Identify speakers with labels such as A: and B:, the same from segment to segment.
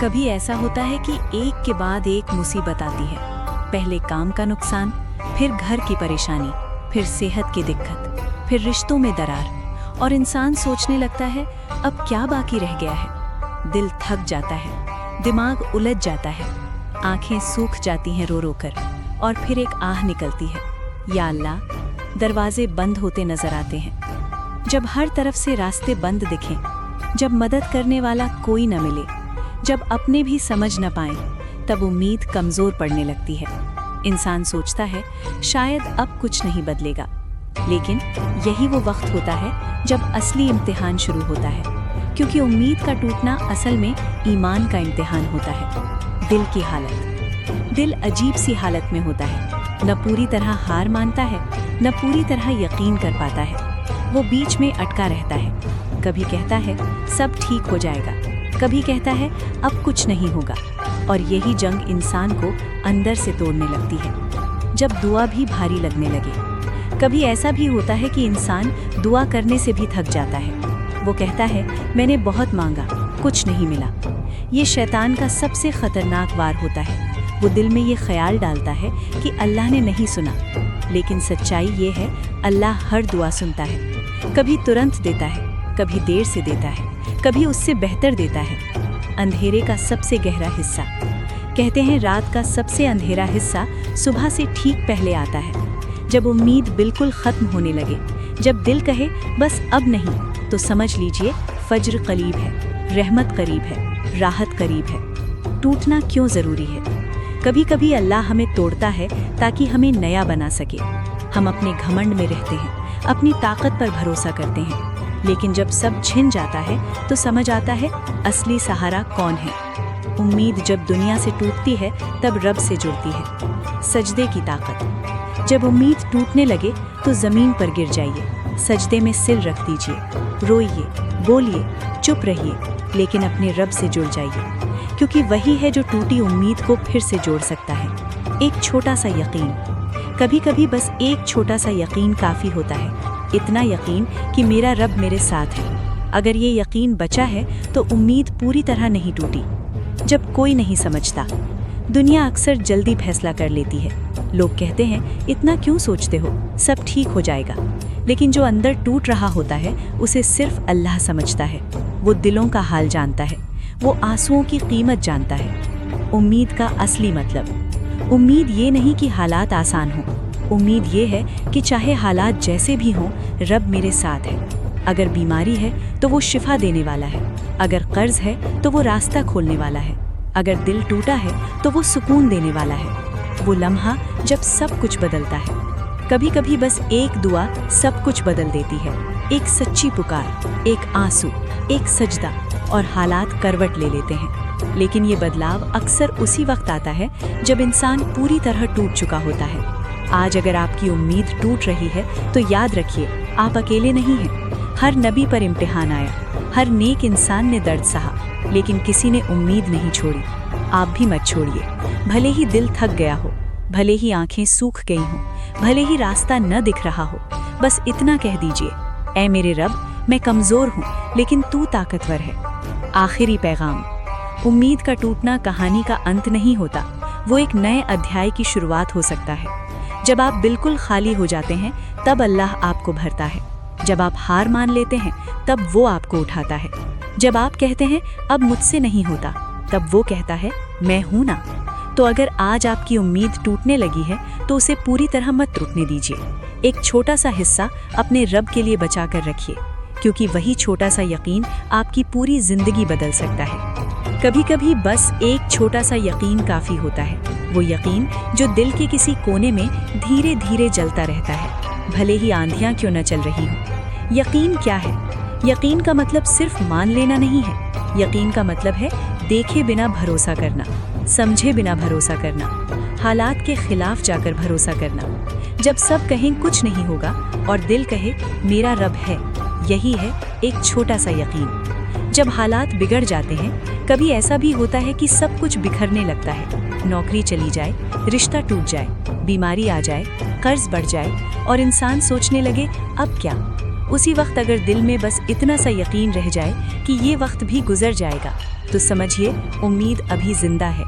A: कभी ऐसा होता है कि एक के बाद एक मुसीबत आती है। पहले काम का नुकसान, फिर घर की परेशानी, फिर सेहत की दिक्कत, फिर रिश्तों में दरार, और इंसान सोचने लगता है अब क्या बाकी रह गया है। दिल थक जाता है, दिमाग उलझ जाता है, आंखें सूख जाती हैं रो रो कर, और फिर एक आह निकलती है, या अल्लाह, दरवाजे बंद होते नजर आते हैं। जब हर तरफ से रास्ते बंद दिखें, जब मदद करने वाला कोई न मिले, जब अपने भी समझ न पाएं, तब उम्मीद कमजोर पड़ने लगती है। इंसान सोचता है शायद अब कुछ नहीं बदलेगा, लेकिन यही वो वक्त होता है जब असली इम्तिहान शुरू होता है, क्योंकि उम्मीद का टूटना असल में ईमान का इम्तिहान होता है। दिल की हालत, दिल अजीब सी हालत में होता है, न पूरी तरह हार मानता है, न पूरी तरह यकीन कर पाता है। वो बीच में अटका रहता है, कभी कहता है सब ठीक हो जाएगा, कभी कहता है अब कुछ नहीं होगा, और यही जंग इंसान को अंदर से तोड़ने लगती है। जब दुआ भी भारी लगने लगे, कभी ऐसा भी होता है कि इंसान दुआ करने से भी थक जाता है। वो कहता है मैंने बहुत मांगा, कुछ नहीं मिला। ये शैतान का सबसे खतरनाक वार होता है। वो दिल में ये ख्याल डालता है कि अल्लाह ने नहीं सुना, लेकिन सच्चाई ये है अल्लाह हर दुआ सुनता है। कभी तुरंत देता है, कभी देर से देता है, कभी उससे बेहतर देता है। अंधेरे का सबसे गहरा हिस्सा, कहते हैं रात का सबसे अंधेरा हिस्सा सुबह से ठीक पहले आता है, जब उम्मीद बिल्कुल खत्म होने लगे, जब दिल कहे बस अब नहीं, तो समझ लीजिए फज्र करीब है, रहमत करीब है, राहत करीब है। टूटना क्यों ज़रूरी है? कभी कभी अल्लाह हमें तोड़ता है ताकि हमें नया बना सके। हम अपने घमंड में रहते हैं, अपनी ताकत पर भरोसा करते हैं, लेकिन जब सब छिन जाता है तो समझ आता है असली सहारा कौन है। उम्मीद जब दुनिया से टूटती है तब रब से जुड़ती है। सजदे की ताकत, जब उम्मीद टूटने लगे तो ज़मीन पर गिर जाइए, सजदे में सिर रख दीजिए, रोइए, बोलिए, चुप रहिए, लेकिन अपने रब से जुड़ जाइए, क्योंकि वही है जो टूटी उम्मीद को फिर से जोड़ सकता है। एक छोटा सा यकीन, कभी कभी बस एक छोटा सा यकीन काफ़ी होता है। इतना यकीन कि मेरा रब मेरे साथ है। अगर ये यकीन बचा है तो उम्मीद पूरी तरह नहीं टूटी। जब कोई नहीं समझता, दुनिया अक्सर जल्दी फैसला कर लेती है। लोग कहते हैं इतना क्यों सोचते हो, सब ठीक हो जाएगा। लेकिन जो अंदर टूट रहा होता है उसे सिर्फ अल्लाह समझता है। वो दिलों का हाल जानता है, वो आंसुओं की कीमत जानता है। उम्मीद का असली मतलब, उम्मीद ये नहीं कि हालात आसान हों, उम्मीद ये है कि चाहे हालात जैसे भी हों, रब मेरे साथ है। अगर बीमारी है तो वो शिफा देने वाला है, अगर कर्ज है तो वो रास्ता खोलने वाला है, अगर दिल टूटा है तो वो सुकून देने वाला है। वो लम्हा जब सब कुछ बदलता है। कभी कभी बस एक दुआ सब कुछ बदल देती है। एक सच्ची पुकार, एक आंसू, एक सजदा, और हालात करवट ले लेते हैं। लेकिन ये बदलाव अक्सर उसी वक्त आता है जब इंसान पूरी तरह टूट चुका होता है। आज अगर आपकी उम्मीद टूट रही है तो याद रखिए आप अकेले नहीं हैं। हर नबी पर इम्तिहान आया, हर नेक इंसान ने दर्द सहा, लेकिन किसी ने उम्मीद नहीं छोड़ी। आप भी मत छोड़िए। भले ही दिल थक गया हो, भले ही आंखें सूख गई हों, भले ही रास्ता न दिख रहा हो, बस इतना कह दीजिए, ऐ मेरे रब, मैं कमज़ोर हूँ लेकिन तू ताकतवर है। आखिरी पैगाम, उम्मीद का टूटना कहानी का अंत नहीं होता, वो एक नए अध्याय की शुरुआत हो सकता है। जब आप बिल्कुल खाली हो जाते हैं तब अल्लाह आपको भरता है। जब आप हार मान लेते हैं तब वो आपको उठाता है। जब आप कहते हैं अब मुझसे नहीं होता, तब वो कहता है मैं हूं ना। तो अगर आज आपकी उम्मीद टूटने लगी है तो उसे पूरी तरह मत टूटने दीजिए। एक छोटा सा हिस्सा अपने रब के लिए बचा कर रखिए, क्योंकि वही छोटा सा यकीन आपकी पूरी जिंदगी बदल सकता है। कभी कभी बस एक छोटा सा यकीन काफ़ी होता है, वो यकीन जो दिल के किसी कोने में धीरे धीरे जलता रहता है, भले ही आंधियाँ क्यों न चल रही हों। यकीन क्या है? यकीन का मतलब सिर्फ मान लेना नहीं है। यकीन का मतलब है देखे बिना भरोसा करना, समझे बिना भरोसा करना, हालात के खिलाफ जाकर भरोसा करना। जब सब कहें कुछ नहीं होगा और दिल कहे मेरा रब है, यही है एक छोटा सा यकीन। जब हालात बिगड़ जाते हैं, कभी ऐसा भी होता है कि सब कुछ बिखरने लगता है। नौकरी चली जाए, रिश्ता टूट जाए, बीमारी आ जाए, कर्ज बढ़ जाए और इंसान सोचने लगे अब क्या। उसी वक्त अगर दिल में बस इतना सा यकीन रह जाए कि ये वक्त भी गुजर जाएगा, तो समझिए उम्मीद अभी जिंदा है।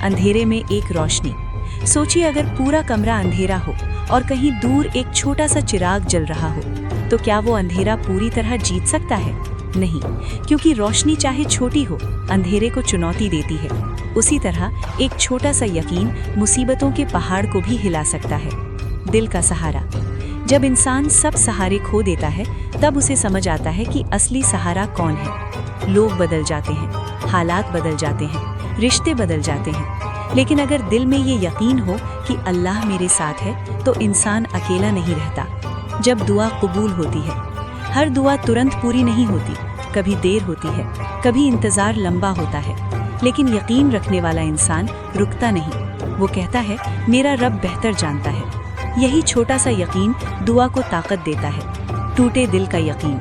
A: अंधेरे में एक रोशनी। सोचिए अगर पूरा कमरा अंधेरा हो और कहीं दूर एक छोटा सा चिराग जल रहा हो, तो क्या वो अंधेरा पूरी तरह जीत सकता है? नहीं, क्योंकि रोशनी चाहे छोटी हो, अंधेरे को चुनौती देती है। उसी तरह एक छोटा सा यकीन मुसीबतों के पहाड़ को भी हिला सकता है। दिल का सहारा। जब इंसान सब सहारे खो देता है, तब उसे समझ आता है कि असली सहारा कौन है। लोग बदल जाते हैं, हालात बदल जाते हैं, रिश्ते बदल जाते हैं, लेकिन अगर दिल में ये यकीन हो कि अल्लाह मेरे साथ है, तो इंसान अकेला नहीं रहता। जब दुआ कबूल होती है, हर दुआ तुरंत पूरी नहीं होती, कभी देर होती है, कभी इंतज़ार लंबा होता है, लेकिन यकीन रखने वाला इंसान रुकता नहीं। वो कहता है मेरा रब बेहतर जानता है। यही छोटा सा यकीन दुआ को ताकत देता है। टूटे दिल का यकीन।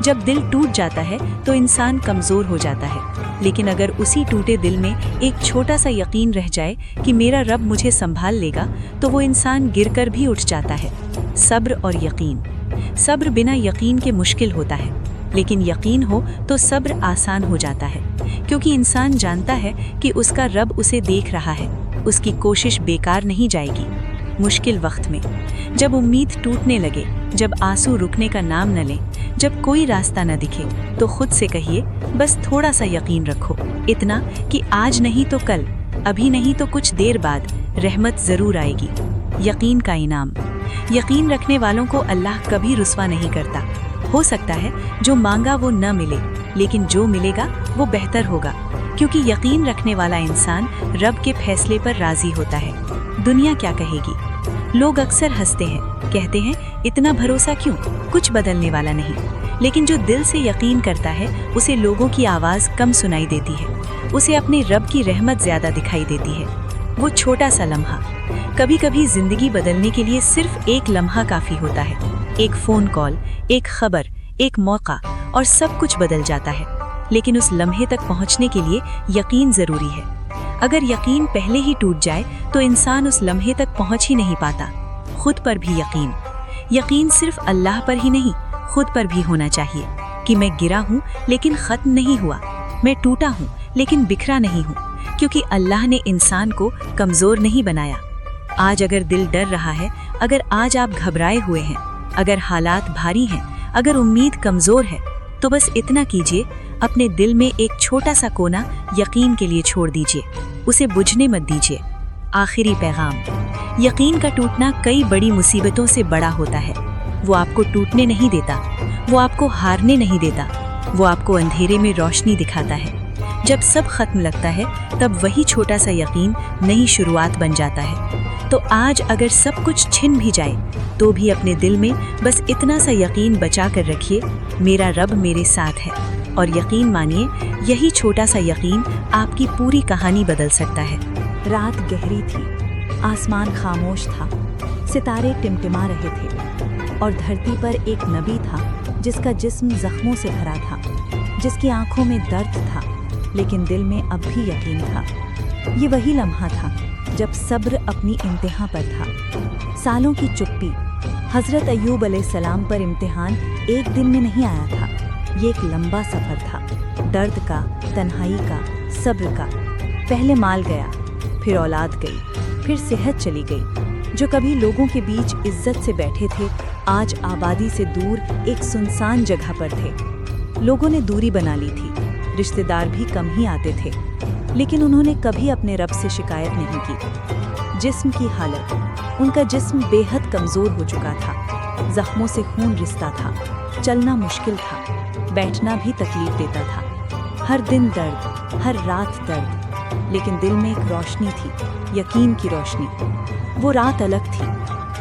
A: जब दिल टूट जाता है तो इंसान कमज़ोर हो जाता है, लेकिन अगर उसी टूटे दिल में एक छोटा सा यकीन रह जाए कि मेरा रब मुझे संभाल लेगा, तो वो इंसान गिरकर भी उठ जाता है। सब्र और यकीन। सब्र बिना यकीन के मुश्किल होता है, लेकिन यकीन हो तो सब्र आसान हो जाता है, क्योंकि इंसान जानता है कि उसका रब उसे देख रहा है, उसकी कोशिश बेकार नहीं जाएगी। मुश्किल वक्त में, जब उम्मीद टूटने लगे, जब आंसू रुकने का नाम न ले, जब कोई रास्ता न दिखे, तो खुद से कहिए बस थोड़ा सा यकीन रखो, इतना कि आज नहीं तो कल, अभी नहीं तो कुछ देर बाद रहमत जरूर आएगी। यकीन का इनाम। यकीन रखने वालों को अल्लाह कभी रुस्वा नहीं करता। हो सकता है जो मांगा वो न मिले, लेकिन जो मिलेगा वो बेहतर होगा, क्योंकि यकीन रखने वाला इंसान रब के फैसले पर राजी होता है। दुनिया क्या कहेगी? लोग अक्सर हंसते हैं, कहते हैं इतना भरोसा क्यों, कुछ बदलने वाला नहीं। लेकिन जो दिल से यकीन करता है, उसे लोगों की आवाज़ कम सुनाई देती है, उसे अपने रब की रहमत ज़्यादा दिखाई देती है। वो छोटा सा लम्हा। कभी कभी जिंदगी बदलने के लिए सिर्फ एक लम्हा काफ़ी होता है। एक फ़ोन कॉल, एक खबर, एक मौका, और सब कुछ बदल जाता है। लेकिन उस लम्हे तक पहुंचने के लिए यकीन ज़रूरी है। अगर यकीन पहले ही टूट जाए तो इंसान उस लम्हे तक पहुंच ही नहीं पाता। खुद पर भी यकीन। यकीन सिर्फ अल्लाह पर ही नहीं, खुद पर भी होना चाहिए कि मैं गिरा हूँ लेकिन ख़त्म नहीं हुआ, मैं टूटा हूँ लेकिन बिखरा नहीं हूँ, क्योंकि अल्लाह ने इंसान को कमज़ोर नहीं बनाया। आज अगर दिल डर रहा है, अगर आज आप घबराए हुए हैं, अगर हालात भारी हैं, अगर उम्मीद कमज़ोर है, तो बस इतना कीजिए, अपने दिल में एक छोटा सा कोना यकीन के लिए छोड़ दीजिए, उसे बुझने मत दीजिए। आखिरी पैगाम। यकीन का टूटना कई बड़ी मुसीबतों से बड़ा होता है। वो आपको टूटने नहीं देता, वो आपको हारने नहीं देता, वो आपको अंधेरे में रोशनी दिखाता है। जब सब खत्म लगता है, तब वही छोटा सा यकीन नई शुरुआत बन जाता है। तो आज अगर सब कुछ छिन भी जाए, तो भी अपने दिल में बस इतना सा यकीन बचा कर रखिए, मेरा रब मेरे साथ है। और यकीन मानिए, यही छोटा सा यकीन आपकी पूरी कहानी बदल सकता है।
B: रात गहरी थी, आसमान खामोश था, सितारे टिमटिमा रहे थे, और धरती पर एक नबी था जिसका जिस्म जख्मों से भरा था, जिसकी आंखों में दर्द था, लेकिन दिल में अब भी यकीन था। ये वही लम्हा था जब सब्र अपनी इंतहा पर था। सालों की चुप्पी। हज़रत अय्यूब अलैहिस्सलाम पर इम्तिहान एक दिन में नहीं आया था, ये एक लंबा सफ़र था, दर्द का, तन्हाई का, सब्र का। पहले माल गया, फिर औलाद गई, फिर सेहत चली गई। जो कभी लोगों के बीच इज्जत से बैठे थे, आज आबादी से दूर एक सुनसान जगह पर थे। लोगों ने दूरी बना ली थी, रिश्तेदार भी कम ही आते थे, लेकिन उन्होंने कभी अपने रब से शिकायत नहीं की। जिस्म की हालत। उनका जिस्म बेहद कमज़ोर हो चुका था, जख्मों से खून रिसता था, चलना मुश्किल था, बैठना भी तकलीफ देता था। हर दिन दर्द, हर रात दर्द, लेकिन दिल में एक रोशनी थी, यकीन की रोशनी। वो रात अलग थी।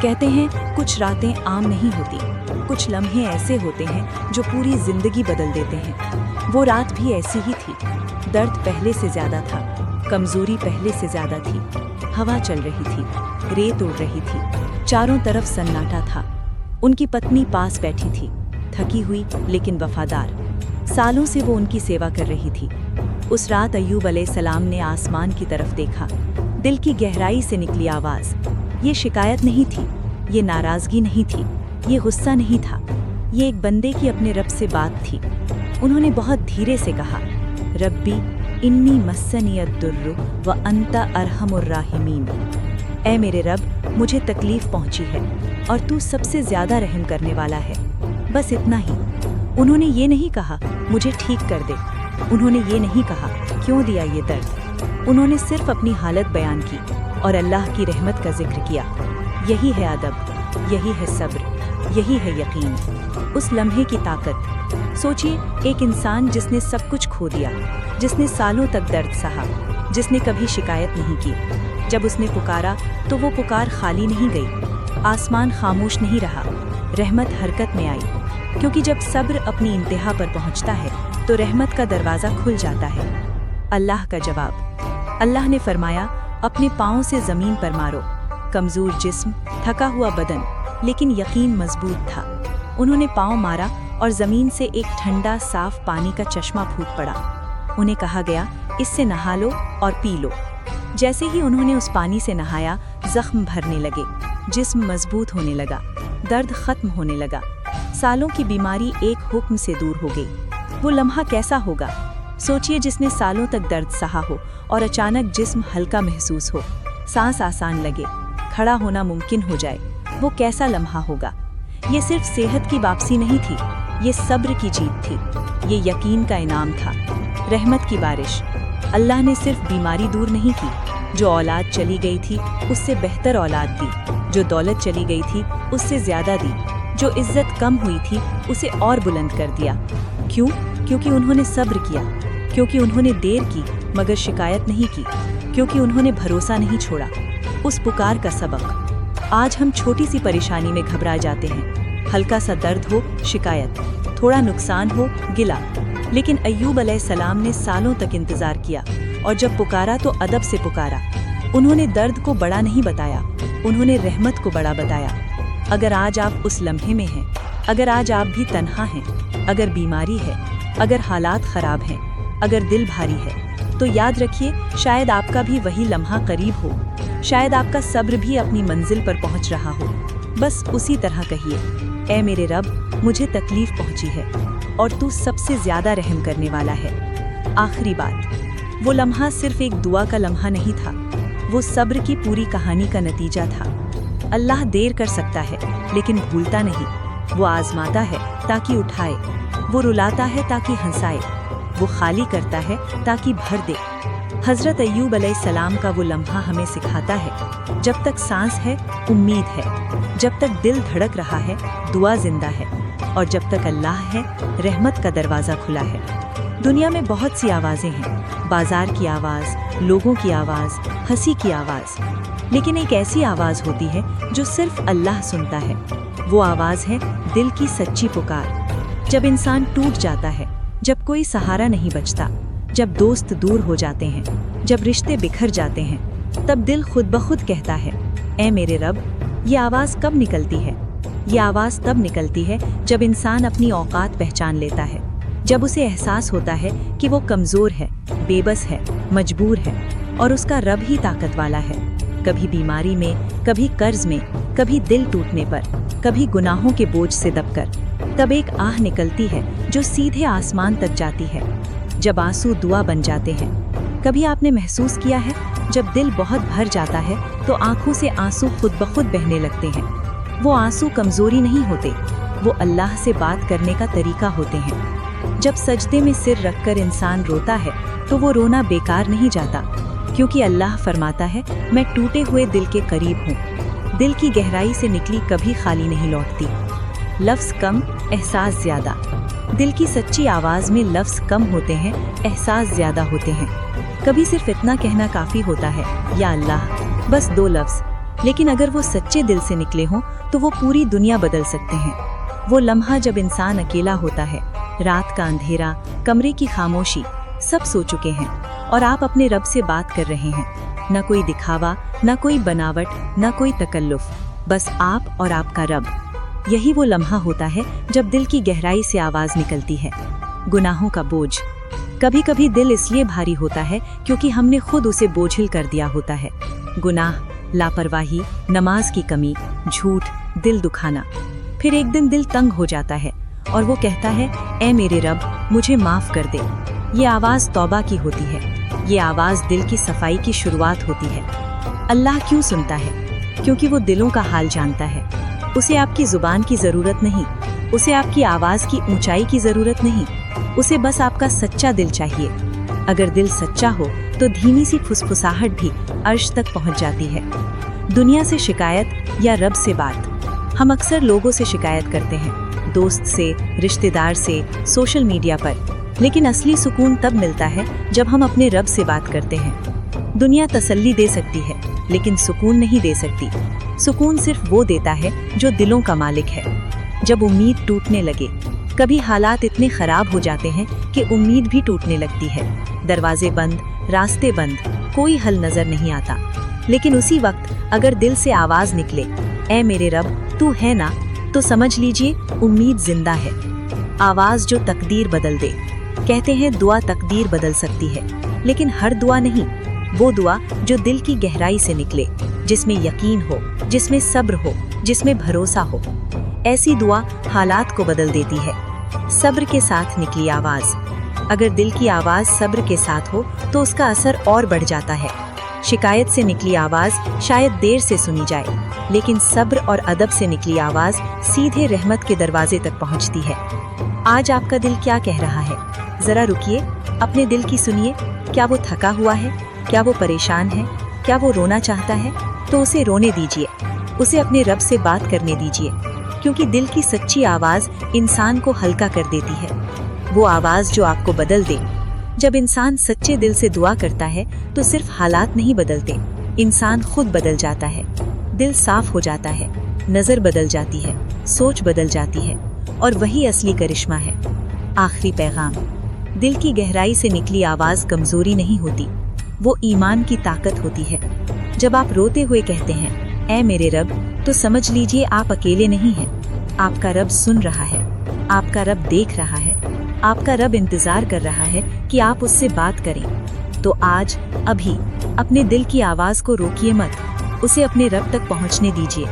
B: कहते हैं कुछ रातें आम नहीं होती, कुछ लम्हे ऐसे होते हैं जो पूरी जिंदगी बदल देते हैं। वो रात भी ऐसी ही थी। दर्द पहले से ज़्यादा था, कमज़ोरी पहले से ज़्यादा थी। हवा चल रही थी, रेत उड़ रही थी, चारों तरफ सन्नाटा था। उनकी पत्नी पास बैठी थी, थकी हुई लेकिन वफादार। सालों से वो उनकी सेवा कर रही थी। उस रात अय्यूब अलैहिस्सलाम ने आसमान की तरफ देखा। दिल की गहराई से निकली आवाज़। ये शिकायत नहीं थी, ये नाराज़गी नहीं थी, ये गुस्सा नहीं था। ये एक बंदे की अपने रब से बात थी। उन्होंने बहुत धीरे से कहा, रब्बी इन्नी मस्सनियद्दुर्रु व अंता अरहमुर राहिमीन। ऐ मेरे रब, मुझे तकलीफ पहुंची है और तू सबसे ज्यादा रहम करने वाला है। बस इतना ही। उन्होंने ये नहीं कहा मुझे ठीक कर दे, उन्होंने ये नहीं कहा क्यों दिया ये दर्द। उन्होंने सिर्फ अपनी हालत बयान की और अल्लाह की रहमत का जिक्र किया। यही है अदब, यही है सब्र, यही है यकीन। उस लम्हे की ताकत। सोचिए, एक इंसान जिसने सब कुछ खो दिया, जिसने सालों तक दर्द सहा, जिसने कभी शिकायत नहीं की। जब उसने पुकारा तो वो पुकार खाली नहीं गई। आसमान खामोश नहीं रहा, रहमत हरकत में आई। क्योंकि जब सब्र अपनी इंतहा पर पहुंचता है तो रहमत का दरवाज़ा खुल जाता है। अल्लाह का जवाब। अल्लाह ने फरमाया, अपने पाँव से ज़मीन पर मारो। कमज़ोर जिस्म, थका हुआ बदन, लेकिन यकीन मजबूत था। उन्होंने पाँव मारा और ज़मीन से एक ठंडा साफ पानी का चश्मा फूट पड़ा। उन्हें कहा गया, इससे नहा लो और पी लो। जैसे ही उन्होंने उस पानी से नहाया, जख्म भरने लगे, जिस्म मजबूत होने लगा, दर्द खत्म होने लगा। सालों की बीमारी एक हुक्म से दूर हो गई। वो लम्हा कैसा होगा? सोचिए, जिसने सालों तक दर्द सहा हो और अचानक जिस्म हल्का महसूस हो, सांस आसान लगे, खड़ा होना मुमकिन हो जाए। वो कैसा लम्हा होगा? ये सिर्फ सेहत की वापसी नहीं थी, ये सब्र की जीत थी, ये यकीन का इनाम था, रहमत की बारिश। अल्लाह ने सिर्फ बीमारी दूर नहीं की, जो औलाद चली गई थी उससे बेहतर औलाद दी, जो दौलत चली गई थी उससे ज्यादा दी, जो इज्जत कम हुई थी उसे और बुलंद कर दिया। क्यों? क्योंकि उन्होंने सब्र किया, क्योंकि उन्होंने देर की मगर शिकायत नहीं की, क्योंकि उन्होंने भरोसा नहीं छोड़ा। उस पुकार का सबक। आज हम छोटी सी परेशानी में घबरा जाते हैं, हल्का सा दर्द हो शिकायत, थोड़ा नुकसान हो गिला। लेकिन अय्यूब अलैहिस्सलाम ने सालों तक इंतजार किया और जब पुकारा तो अदब से पुकारा। उन्होंने दर्द को बड़ा नहीं बताया, उन्होंने रहमत को बड़ा बताया। अगर आज आप उस लम्हे में हैं, अगर आज आप भी तन्हा हैं, अगर बीमारी है, अगर हालात खराब हैं, अगर दिल भारी है, तो याद रखिए, शायद आपका भी वही लम्हा करीब हो, शायद आपका सब्र भी अपनी मंजिल पर पहुंच रहा हो। बस उसी तरह कहिए, ऐ मेरे रब, मुझे तकलीफ पहुंची है और तू सबसे ज्यादा रहम करने वाला है। आखिरी बात, वो लम्हा सिर्फ एक दुआ का लम्हा नहीं था, वो सब्र की पूरी कहानी का नतीजा था। अल्लाह देर कर सकता है लेकिन भूलता नहीं। वो आजमाता है ताकि उठाए, वो रुलाता है ताकि हंसाए, वो खाली करता है ताकि भर दे। हजरत अय्यूब अलैहिस्सलाम का वो लम्हा हमें सिखाता है, जब तक सांस है उम्मीद है, जब तक दिल धड़क रहा है दुआ जिंदा है, और जब तक अल्लाह है रहमत का दरवाज़ा खुला है। दुनिया में बहुत सी आवाज़ें हैं, बाजार की आवाज़, लोगों की आवाज़, हंसी की आवाज़, लेकिन एक ऐसी आवाज़ होती है जो सिर्फ अल्लाह सुनता है। वो आवाज़ है दिल की सच्ची पुकार। जब इंसान टूट जाता है, जब कोई सहारा नहीं बचता, जब दोस्त दूर हो जाते हैं, जब रिश्ते बिखर जाते हैं, तब दिल खुद ब खुद कहता है, ऐ मेरे रब। ये आवाज़ कब निकलती है? ये आवाज़ तब निकलती है जब इंसान अपनी औकात पहचान लेता है, जब उसे एहसास होता है कि वो कमज़ोर है, बेबस है, मजबूर है और उसका रब ही ताकत वाला है। कभी बीमारी में, कभी कर्ज में, कभी दिल टूटने पर, कभी गुनाहों के बोझ से दबकर, तब एक आह निकलती है जो सीधे आसमान तक जाती है, जब आंसू दुआ बन जाते हैं। कभी आपने महसूस किया है, जब दिल बहुत भर जाता है तो आंखों से आंसू खुद ब खुद बहने लगते हैं। वो आंसू कमजोरी नहीं होते, वो अल्लाह से बात करने का तरीका होते हैं। जब सजदे में सिर रखकर इंसान रोता है तो वो रोना बेकार नहीं जाता, क्योंकि अल्लाह फरमाता है, मैं टूटे हुए दिल के करीब हूँ। दिल की गहराई से निकली कभी खाली नहीं लौटती। लफ्ज़ कम, एहसास ज़्यादा। दिल की सच्ची आवाज़ में लफ्ज़ कम होते हैं, एहसास ज़्यादा होते हैं। कभी सिर्फ इतना कहना काफ़ी होता है, या अल्लाह, बस 2 लफ्ज़, लेकिन अगर वो सच्चे दिल से निकले हों तो वो पूरी दुनिया बदल सकते हैं। वो लम्हा जब इंसान अकेला होता है, रात का अंधेरा, कमरे की खामोशी, सब सो चुके हैं और आप अपने रब से बात कर रहे हैं। न कोई दिखावा, न कोई बनावट, न कोई तकल्लुफ, बस आप और आपका रब। यही वो लम्हा होता है जब दिल की गहराई से आवाज़ निकलती है। गुनाहों का बोझ। कभी कभी दिल इसलिए भारी होता है क्योंकि हमने खुद उसे बोझिल कर दिया होता है। गुनाह, लापरवाही, नमाज की कमी, झूठ, दिल दुखाना। फिर एक दिन दिल तंग हो जाता है, اور وہ کہتا ہے اے میرے رب مجھے معاف کر دے۔ یہ آواز توبہ کی ہوتی ہے، یہ آواز دل کی صفائی کی شروعات ہوتی ہے۔ اللہ کیوں سنتا ہے؟ کیونکہ وہ دلوں کا حال جانتا ہے۔ اسے آپ کی زبان کی ضرورت نہیں، اسے آپ کی آواز کی اونچائی کی ضرورت نہیں، اسے بس آپ کا سچا دل چاہیے۔ اگر دل سچا ہو تو دھیمی سی پھسپھساہٹ بھی عرش تک پہنچ جاتی ہے۔ دنیا سے شکایت یا رب سے بات؟ ہم اکثر لوگوں سے شکایت کرتے ہیں، دوست سے، رشتہ دار سے، سوشل میڈیا پر، لیکن اصلی سکون تب ملتا ہے جب ہم اپنے رب سے بات کرتے ہیں۔ دنیا تسلی دے سکتی ہے لیکن سکون نہیں دے سکتی۔ سکون صرف وہ دیتا ہے جو دلوں کا مالک ہے۔ جب امید ٹوٹنے لگے، کبھی حالات اتنے خراب ہو جاتے ہیں کہ امید بھی ٹوٹنے لگتی ہے، دروازے بند، راستے بند، کوئی حل نظر نہیں آتا، لیکن اسی وقت اگر دل سے آواز نکلے اے میرے رب تو ہے نا، تو سمجھ لیجئے امید زندہ ہے۔ آواز جو تقدیر بدل دے۔ کہتے ہیں دعا تقدیر بدل سکتی ہے، لیکن ہر دعا نہیں، وہ دعا جو دل کی گہرائی سے نکلے، جس میں یقین ہو، جس میں صبر ہو، جس میں بھروسہ ہو، ایسی دعا حالات کو بدل دیتی ہے۔ صبر کے ساتھ نکلی آواز۔ اگر دل کی آواز صبر کے ساتھ ہو تو اس کا اثر اور بڑھ جاتا ہے۔ شکایت سے نکلی آواز شاید دیر سے سنی جائے، لیکن صبر اور ادب سے نکلی آواز سیدھے رحمت کے دروازے تک پہنچتی ہے۔ آج آپ کا دل کیا کہہ رہا ہے؟ ذرا رکیے، اپنے دل کی سنیے۔ کیا وہ تھکا ہوا ہے؟ کیا وہ پریشان ہے؟ کیا وہ رونا چاہتا ہے؟ تو اسے رونے دیجیے، اسے اپنے رب سے بات کرنے دیجیے، کیونکہ دل کی سچی آواز انسان کو ہلکا کر دیتی ہے، وہ آواز جو آپ کو بدل دے۔ جب انسان سچے دل سے دعا کرتا ہے تو صرف حالات نہیں بدلتے، انسان خود بدل جاتا ہے۔ دل صاف ہو جاتا ہے، نظر بدل جاتی ہے، سوچ بدل جاتی ہے، اور وہی اصلی کرشمہ ہے۔ آخری پیغام، دل کی گہرائی سے نکلی آواز کمزوری نہیں ہوتی، وہ ایمان کی طاقت ہوتی ہے۔ جب آپ روتے ہوئے کہتے ہیں اے میرے رب، تو سمجھ لیجئے آپ اکیلے نہیں ہیں، آپ کا رب سن رہا ہے، آپ کا رب دیکھ رہا ہے، آپ کا رب انتظار کر رہا ہے کہ آپ اس سے بات کریں۔ تو آج ابھی اپنے دل کی آواز کو روکیے مت، اسے اپنے رب تک پہنچنے دیجیے،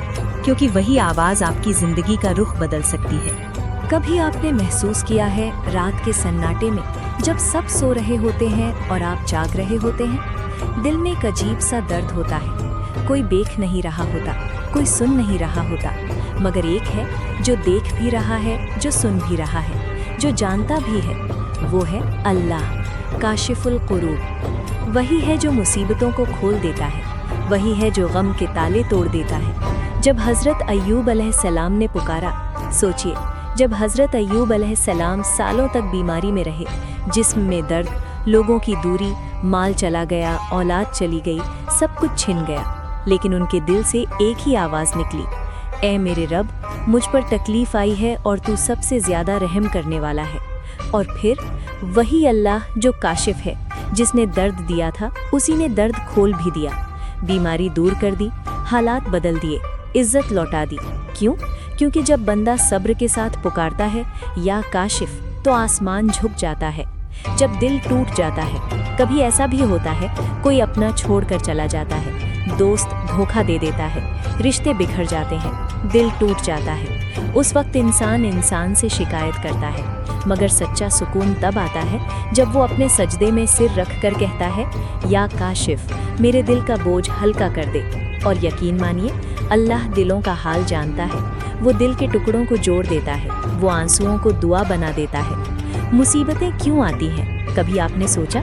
B: کیونکہ وہی آواز آپ کی زندگی کا رخ بدل سکتی ہے۔
A: کبھی آپ نے محسوس کیا ہے رات کے سناٹے میں جب سب سو رہے ہوتے ہیں اور آپ جاگ رہے ہوتے ہیں، دل میں ایک عجیب سا درد ہوتا ہے، کوئی دیکھ نہیں رہا ہوتا، کوئی سن نہیں رہا ہوتا، مگر ایک ہے جو دیکھ بھی رہا ہے، جو سن بھی رہا ہے، جو جانتا بھی ہے، وہ ہے اللہ کاشف القروب۔ وہی ہے جو مصیبتوں کو کھول دیتا ہے، وہی ہے جو غم کے تالے توڑ دیتا ہے۔ جب حضرت ایوب علیہ السلام نے پکارا، سوچئے جب حضرت ایوب علیہ السلام سالوں تک بیماری میں رہے، جسم میں درد، لوگوں کی دوری، مال چلا گیا، اولاد چلی گئی، سب کچھ چھن گیا، لیکن ان کے دل سے ایک ہی آواز نکلی، اے میرے رب مجھ پر تکلیف آئی ہے اور تو سب سے زیادہ رحم کرنے والا ہے۔ اور پھر وہی اللہ جو کاشف ہے، جس نے درد دیا تھا اسی نے درد کھول بھی دیا، بیماری دور کر دی، حالات بدل دیے، عزت لوٹا دی۔ کیوں؟ کیونکہ جب بندہ صبر کے ساتھ پکارتا ہے یا کاشف، تو آسمان جھک جاتا ہے۔ جب دل ٹوٹ جاتا ہے، کبھی ایسا بھی ہوتا ہے کوئی اپنا چھوڑ کر چلا جاتا ہے، دوست دھوکہ دے دیتا ہے، رشتے بکھر جاتے ہیں، دل ٹوٹ جاتا ہے، اس وقت انسان سے شکایت کرتا ہے، مگر سچا سکون تب آتا ہے جب وہ اپنے سجدے میں سر رکھ کر کہتا ہے یا کاشف میرے دل کا بوجھ ہلکا کر دے۔ اور یقین مانیے اللہ دلوں کا حال جانتا ہے، وہ دل کے ٹکڑوں کو جوڑ دیتا ہے، وہ آنسوؤں کو دعا بنا دیتا ہے۔ مصیبتیں کیوں آتی ہیں؟ کبھی آپ نے سوچا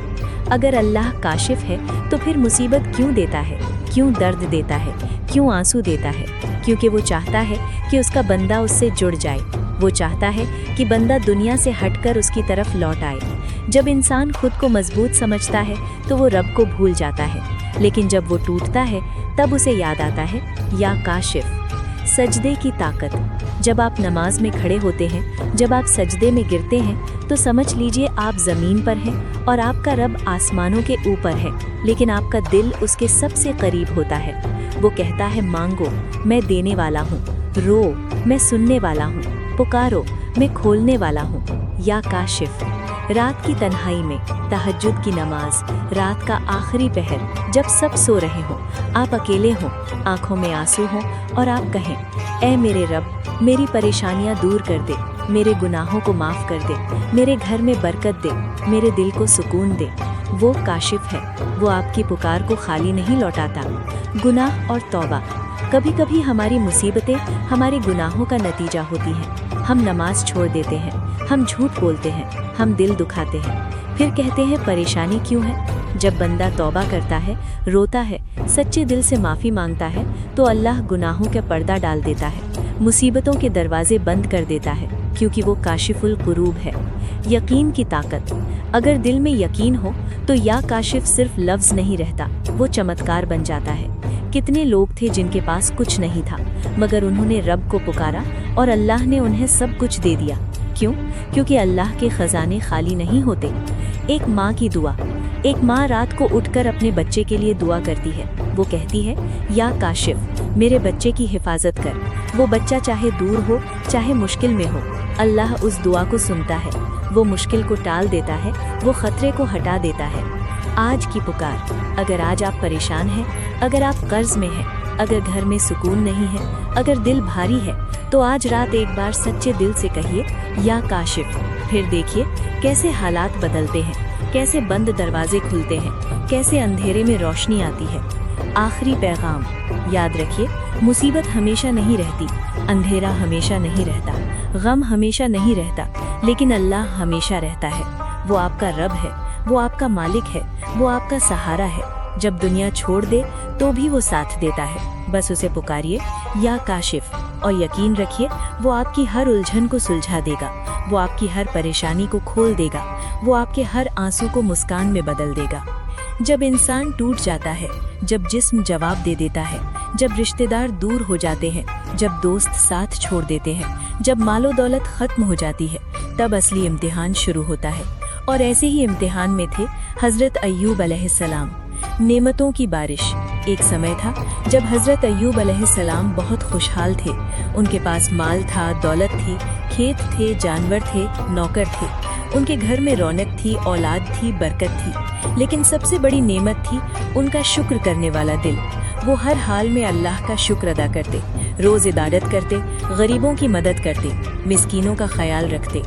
A: اگر اللہ کاشف ہے تو پھر مصیبت کیوں دیتا ہے، کیوں درد دیتا ہے، کیوں آنسو دیتا ہے؟ کیونکہ وہ چاہتا ہے کہ اس کا بندہ اس سے جڑ جائے، وہ چاہتا ہے کہ بندہ دنیا سے ہٹ کر اس کی طرف لوٹ آئے۔ جب انسان خود کو مضبوط سمجھتا ہے تو وہ رب کو بھول جاتا ہے، لیکن جب وہ ٹوٹتا ہے تب اسے یاد آتا ہے یا کاشف۔ سجدے کی طاقت۔ جب آپ نماز میں کھڑے ہوتے ہیں، جب آپ سجدے میں گرتے ہیں، تو سمجھ لیجئے آپ زمین پر ہیں اور آپ کا رب آسمانوں کے اوپر ہے، لیکن آپ کا دل اس کے سب سے قریب ہوتا ہے۔ وہ کہتا ہے مانگو میں دینے والا ہوں، رو میں سننے والا ہوں، پکارو میں کھولنے والا ہوں۔ یا کاشف۔ رات کی تنہائی میں، تہجد کی نماز، رات کا آخری پہر، جب سب سو رہے ہوں، آپ اکیلے ہوں، آنکھوں میں آنسو ہوں اور آپ کہیں اے میرے رب میری پریشانیاں دور کر دے،
B: मेरे गुनाहों को माफ़ कर दे, मेरे घर में बरकत दे, मेरे दिल को सुकून दे। वो काशिफ है, वो आपकी पुकार को खाली नहीं लौटाता। गुनाह और तौबा। कभी कभी हमारी मुसीबतें हमारे गुनाहों का नतीजा होती हैं। हम नमाज छोड़ देते हैं, हम झूठ बोलते हैं, हम दिल दुखाते हैं, फिर कहते हैं परेशानी क्यों है। जब बंदा तौबा करता है, रोता है, सच्चे दिल से माफ़ी मांगता है, तो अल्लाह गुनाहों का पर्दा डाल देता है, मुसीबतों के दरवाजे बंद कर देता है, क्योंकि वो काशिफुल कुरूब है। यकीन की ताकत। अगर दिल में यकीन हो तो या काशिफ सिर्फ लफ्ज़ नहीं रहता, वो चमत्कार बन जाता है। कितने लोग थे जिनके पास कुछ नहीं था, मगर उन्होंने रब को पुकारा और अल्लाह ने उन्हें सब कुछ दे दिया। क्यों? क्योंकि अल्लाह के खजाने खाली नहीं होते। एक माँ की दुआ। एक माँ रात को उठकर अपने बच्चे के लिए दुआ करती है। वो कहती है, या काशिफ, मेरे बच्चे की हिफाजत कर। वो बच्चा चाहे दूर हो, चाहे मुश्किल में हो, अल्लाह उस दुआ को सुनता है। वो मुश्किल को टाल देता है, वो खतरे को हटा देता है। आज की पुकार। अगर आज आप परेशान हैं, अगर आप कर्ज में हैं, अगर घर में सुकून नहीं है, अगर दिल भारी है, तो आज रात एक बार सच्चे दिल से कहिए, या काशिफ। फिर देखिए कैसे हालात बदलते हैं, कैसे बंद दरवाजे खुलते हैं, कैसे अंधेरे में रोशनी आती है। आखिरी पैगाम। याद रखिए, मुसीबत हमेशा नहीं रहती, अंधेरा हमेशा नहीं रहता, गम हमेशा नहीं रहता, लेकिन अल्लाह हमेशा रहता है। वो आपका रब है, वो आपका मालिक है, वो आपका सहारा है। जब दुनिया छोड़ दे तो भी वो साथ देता है। बस उसे पुकारिए, या काशिफ, और यकीन रखिए वो आपकी हर उलझन को सुलझा देगा, वो आपकी हर परेशानी को खोल देगा, वो आपके हर आंसू को मुस्कान में बदल देगा। जब इंसान टूट जाता है, जब जिस्म जवाब दे देता है, जब रिश्तेदार दूर हो जाते हैं, जब दोस्त साथ छोड़ देते हैं, जब मालो दौलत खत्म हो जाती है, तब असली इम्तिहान शुरू होता है। और ऐसे ही इम्तिहान में थे हजरत अय्यूब अलैहिस्सलाम। नेमतों की बारिश। एक समय था जब हजरत अय्यूब अलैहिस्सलाम बहुत खुशहाल थे। उनके पास माल था, दौलत थी, खेत थे, जानवर थे, नौकर थे। उनके घर में रौनक थी, औलाद थी, बरकत थी। लेकिन सबसे बड़ी नेमत थी उनका शुक्र करने वाला दिल। वो हर हाल में अल्लाह का शुक्र अदा करते, रोज़ इबादत करते, गरीबों की मदद करते, मिस्कीनों का ख्याल रखते।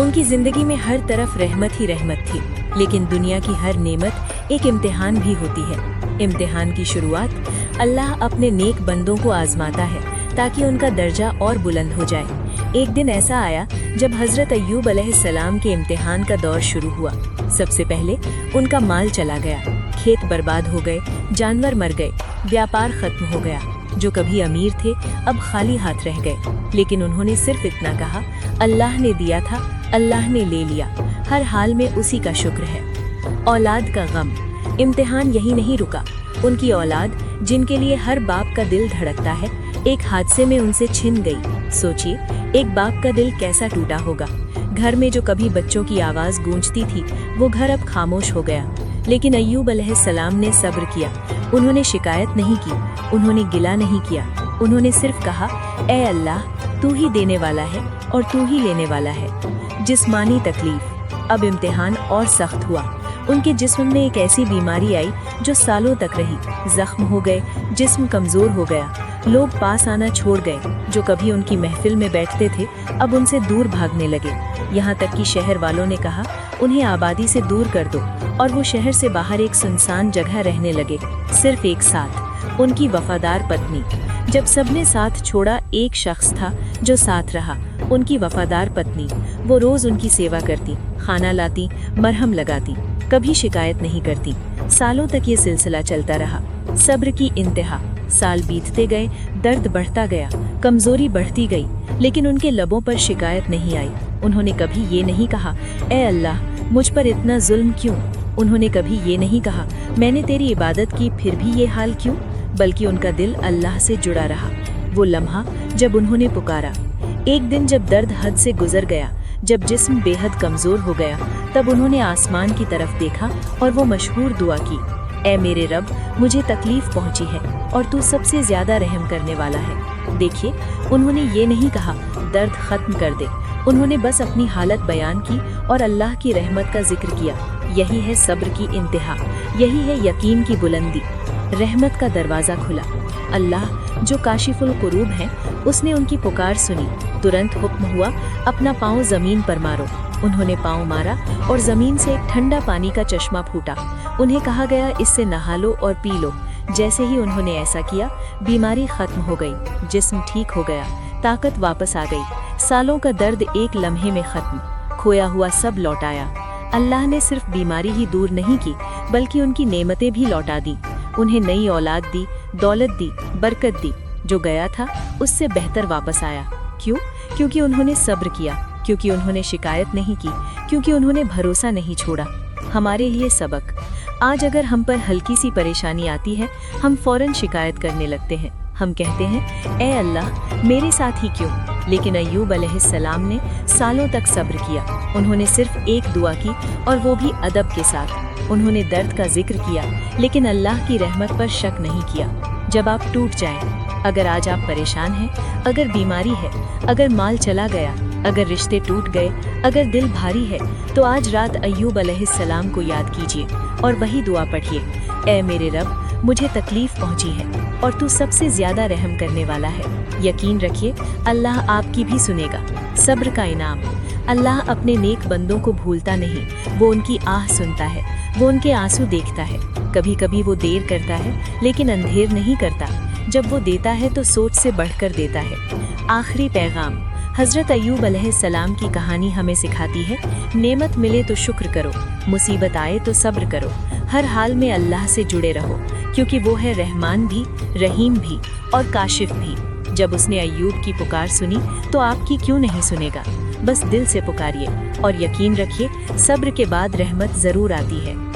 B: उनकी ज़िंदगी में हर तरफ रहमत ही रहमत थी। लेकिन दुनिया की हर नेमत एक इम्तिहान भी होती है। इम्तिहान की शुरुआत अल्लाह अपने नेक बंदों को आजमाता है ताकि उनका दर्जा और बुलंद हो जाए। एक दिन ऐसा आया जब हजरत अय्यूब अलैहिस्सलाम के इम्तिहान का दौर शुरू हुआ। सबसे पहले उनका माल चला गया, खेत बर्बाद हो गए, जानवर मर गए, व्यापार खत्म हो गया। जो कभी अमीर थे अब खाली हाथ रह गए। लेकिन उन्होंने सिर्फ इतना कहा, अल्लाह ने दिया था, अल्लाह ने ले लिया, हर हाल में उसी का शुक्र है। औलाद का गम। इम्तिहान यही नहीं रुका। उनकी औलाद, जिनके लिए हर बाप का दिल धड़कता है, एक हादसे में उनसे छिन गई। सोचिए, एक बाप का दिल कैसा टूटा होगा। घर में जो कभी बच्चों की आवाज़ गूंजती थी, वो घर अब खामोश हो गया। लेकिन अय्यूब अलैहिस्सलाम ने सब्र किया। उन्होंने शिकायत नहीं की, उन्होंने गिला नहीं किया। उन्होंने सिर्फ कहा, ए अल्लाह, तू ही देने वाला है और तू ही लेने वाला है। जिस्मानी तकलीफ। अब इम्तिहान और सख्त हुआ। उनके जिस्म में एक ऐसी बीमारी आई जो सालों तक रही। जख्म हो गए, जिस्म कमज़ोर हो गया। लोग पास आना छोड़ गए। जो कभी उनकी महफिल में बैठते थे, अब उनसे दूर भागने लगे। यहाँ तक कि शहर वालों ने कहा, उन्हें आबादी से दूर कर दो, और वो शहर से बाहर एक सुनसान जगह रहने लगे, सिर्फ एक साथ। उनकी वफादार पत्नी। जब सबने साथ छोड़ा, एक शख्स था जो साथ रहा, उनकी वफादार पत्नी। वो रोज उनकी सेवा करती, खाना लाती, मरहम लगाती, कभी शिकायत नहीं करती। सालों तक ये सिलसिला चलता रहा। सब्र की इंतहा। साल बीतते गए, दर्द बढ़ता गया, कमजोरी बढ़ती गई, लेकिन उनके लबों पर शिकायत नहीं आई। उन्होंने कभी ये नहीं कहा, ए अल्लाह, मुझ पर इतना जुल्म क्यों। उन्होंने कभी ये नहीं कहा, मैंने तेरी इबादत की फिर भी ये हाल क्यों। बल्कि उनका दिल अल्लाह से जुड़ा रहा। वो लम्हा जब उन्होंने पुकारा। एक दिन जब दर्द हद से गुजर गया, जब जिस्म बेहद कमजोर हो गया, तब उन्होंने आसमान की तरफ देखा और वो मशहूर दुआ की, ऐ मेरे रब, मुझे तकलीफ पहुंची है और तू सबसे ज्यादा रहम करने वाला है। देखिए, उन्होंने ये नहीं कहा, दर्द खत्म कर दे। उन्होंने बस अपनी हालत बयान की और अल्लाह की रहमत का जिक्र किया। यही है सब्र की इंतहा, यही है यकीन की बुलंदी। रहमत का दरवाजा खुला।
A: अल्लाह जो काशिफुल कुरूब है, उसने उनकी पुकार सुनी। तुरंत हुक्म हुआ, अपना पाँव जमीन पर मारो। उन्होंने पाँव मारा और जमीन से एक ठंडा पानी का चश्मा फूटा। उन्हें कहा गया, इससे नहा लो और पी लो। जैसे ही उन्होंने ऐसा किया, बीमारी खत्म हो गई, जिस्म ठीक हो गया, ताकत वापस आ गई। सालों का दर्द एक लम्हे में खत्म, खोया हुआ सब लौट आया। अल्लाह ने सिर्फ बीमारी ही दूर नहीं की, बल्कि उनकी नेमतें भी लौटा दी। उन्हें नई औलाद दी, दौलत दी, बरकत दी। जो गया था उससे बेहतर वापस आया। क्यों? क्योंकि उन्होंने सब्र किया, क्योंकि उन्होंने शिकायत नहीं की, क्योंकि उन्होंने भरोसा नहीं छोड़ा। हमारे लिए सबक, आज अगर हम पर हल्की सी परेशानी आती है, हम फौरन शिकायत करने लगते हैं। हम कहते हैं, ए अल्लाह मेरे साथ ही क्यों? लेकिन अय्यूब अलैहिस्सलाम ने सालों तक सब्र किया। उन्होंने सिर्फ एक दुआ की, और वो भी अदब के साथ। उन्होंने दर्द का जिक्र किया, लेकिन अल्लाह की रहमत पर शक नहीं किया। जब आप टूट जाएं, अगर आज आप परेशान हैं, अगर बीमारी है, अगर माल चला गया, अगर रिश्ते टूट गए, अगर दिल भारी है, तो आज रात अय्यूब अलैहिस्सलाम को याद कीजिए और वही दुआ पढ़िए, ए मेरे रब, मुझे तकलीफ पहुंची है और तू सबसे ज्यादा रहम करने वाला है। यकीन रखिए, अल्लाह आपकी भी सुनेगा। सब्र का इनाम, अल्लाह अपने नेक बंदों को भूलता नहीं। वो उनकी आह सुनता है, वो उनके आंसू देखता है। कभी कभी वो देर करता है, लेकिन अंधेर नहीं करता। जब वो देता है तो सोच से बढ़कर देता है। आखिरी पैगाम, हजरत अय्यूब अलैहिस्सलाम की कहानी हमें सिखाती है, नेमत मिले तो शुक्र करो, मुसीबत आए तो सब्र करो। हर हाल में अल्लाह से जुड़े रहो, क्योंकि वो है रहमान भी, रहीम भी और काशिफ भी। जब उसने अय्यूब की पुकार सुनी, तो आपकी क्यों नहीं सुनेगा? बस दिल से पुकारिए और यकीन रखिए, सब्र के बाद रहमत जरूर आती है।